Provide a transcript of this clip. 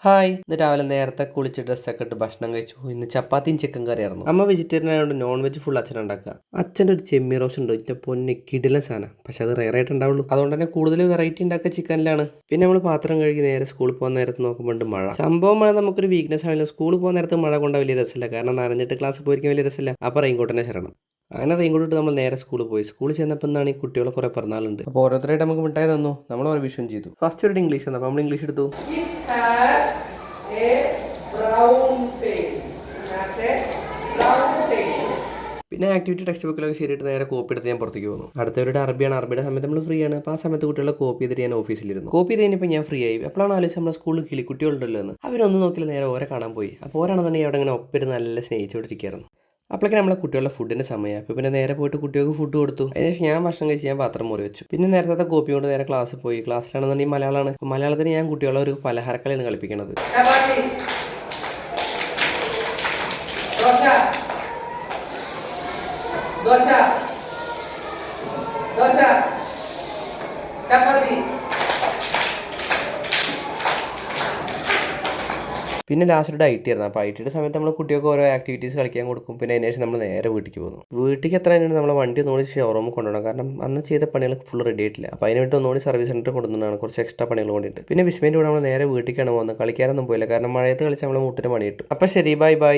Hi, ഇന്ന് രാവിലെ നേരത്തെ കുളിച്ച് ഡ്രസ്സൊക്കെ ഇട്ട് ഭക്ഷണം കഴിച്ചു. ഇന്ന് ചപ്പാത്തിയും ചിക്കൻ കറിയായിരുന്നു. അമ്മ വെജിറ്റേറിയൻ ആയതുകൊണ്ട് നോൺ വെജ് ഫുൾ അച്ഛൻ ഉണ്ടാക്കുക. അച്ഛൻ്റെ ഒരു ചെമ്മീൻ റോസ്റ്റ് ഉണ്ട്, ഇതിൻ്റെ പൊന്നെ കിടിലൻ സാധനം. പക്ഷെ അത് റെയർ ആയിട്ട് ഉണ്ടാവുള്ളൂ. അതുകൊണ്ട് തന്നെ കൂടുതൽ വെറൈറ്റി ഉണ്ടാക്കുക ചിക്കനിലാണ്. പിന്നെ നമ്മൾ പാത്രം കഴുകി നേരെ സ്കൂളിൽ പോകുന്ന നേരത്ത് നോക്കുമ്പോൾ മഴ. സംഭവം മഴ നമുക്കൊരു വീക്ക്നെസ് ആണല്ലോ. സ്കൂളിൽ പോകുന്ന നേരത്ത് മഴ കൊണ്ട വലിയ രസമില്ല, കാരണം നനഞ്ഞിട്ട് ക്ലാസ് പോയിരിക്കാൻ വലിയ രസമില്ല. അപ്പോൾ റെയിൻകോട്ടിനെ ശരണം. അങ്ങനെ റെയിൻകോട്ട് ഇട്ട് നമ്മൾ നേരെ സ്കൂളിൽ പോയി. സ്കൂളിൽ ചെന്നപ്പോൾ എന്നാണ് ഈ കുട്ടികളെ കുറേ പിറന്നാളുണ്ട്. അപ്പോൾ ഓരോരുത്തരായിട്ട് നമുക്ക് മിഠായി തന്നു. നമ്മൾ ഒരു വിഷയം ചെയ്തു. ഫസ്റ്റ് ഒരു ഇംഗ്ലീഷ് തന്നു, അപ്പോൾ നമ്മൾ ഇംഗ്ലീഷ് എടുത്തു. പിന്നെ ആക്ടിവിറ്റി ടെക്സ്റ്റ് ബുക്കിലൊക്കെ ശരിയായിട്ട് നേരെ കോപ്പി എടുത്ത് ഞാൻ പുറത്തേക്ക് പോകുന്നു. അടുത്തവരുടെ അറബിയാണ്. അറബിയുടെ സമയത്ത് നമ്മൾ ഫ്രീ ആണ്. അപ്പോൾ ആ സമയത്ത് കുട്ടികളെ കോപ്പി ചെയ്തിട്ട് ഞാൻ ഓഫീസിലിരുന്നു. കോപ്പി ചെയ്ത് കഴിഞ്ഞപ്പോൾ ഞാൻ ഫ്രീ ആയി. അപ്പോഴാണ് ആലോചിച്ച് നമ്മുടെ സ്കൂളിൽ കിളിക്കുട്ടികളുണ്ടല്ലോ എന്ന്. അവരൊന്നും നോക്കില്ല, നേരെ ഓരെ കാണാൻ പോയി. അപ്പോൾ ഓരാണെന്നുണ്ടെങ്കിൽ അവിടെ ഇങ്ങനെ ഒപ്പിരുന്ന് നല്ല സ്നേഹിച്ചുകൊണ്ടിരിക്കുകയായിരുന്നു. അപ്പോഴേക്കും നമ്മളെ കുട്ടികളുടെ ഫുഡിൻ്റെ സമയം. അപ്പോൾ പിന്നെ നേരെ പോയിട്ട് കുട്ടികൾക്ക് ഫുഡ് കൊടുത്തു. അതിനുശേഷം ഞാൻ ഭക്ഷണം കഴിച്ച് ഞാൻ പാത്രം മുറി വെച്ചു. പിന്നെ നേരത്തെ കോപ്പി കൊണ്ട് നേരെ ക്ലാസ്സിൽ പോയി. ക്ലാസ്സിലാണെന്നുണ്ടെങ്കിൽ മലയാളമാണ്. മലയാളത്തിന് ഞാൻ കുട്ടികളെ ഒരു പലഹാരക്കളിയാണ് കളിപ്പിക്കുന്നത്. പിന്നെ ലാസ്റ്റ് ഒരു ഐ ടി ആയിരുന്നു. അപ്പോൾ ഐ ടിയുടെ സമയത്ത് നമ്മൾ കുട്ടികൾക്ക് ഓരോ ആക്ടിവിറ്റീസ് കളിക്കാൻ കൊടുക്കും. പിന്നെ അതിന് ശേഷം നമ്മൾ നേരെ വീട്ടിലേക്ക് പോകുന്നു. വീട്ടിലേക്ക് എത്ര കഴിഞ്ഞാൽ നമ്മളെ വണ്ടി ഒന്നുകൂടി ഷോറൂമിൽ കൊണ്ടുപോകണം, കാരണം അന്ന് ചെയ്ത പണികൾ ഫുൾ റെഡി ആയിട്ടില്ല. അപ്പോൾ അതിന് വേണ്ടി ഒന്നുകൂടി സർവീസ് സെൻറ്റർ കൊണ്ടുവന്നതാണ്, കുറച്ച് എക്സ്ട്രാ പണികൾ വേണ്ടിയിട്ട്. പിന്നെ വിസ്മേൻ്റെ കൂടെ നമ്മൾ നേരെ വീട്ടിലേക്കാണ് പോകുന്നത്. കളിക്കാനൊന്നും പോയില്ല, കാരണം മഴയത്ത് കളിച്ച് നമ്മൾ മുട്ടിന് പണി കിട്ടും. അപ്പോൾ ശരി, ബൈ ബൈ.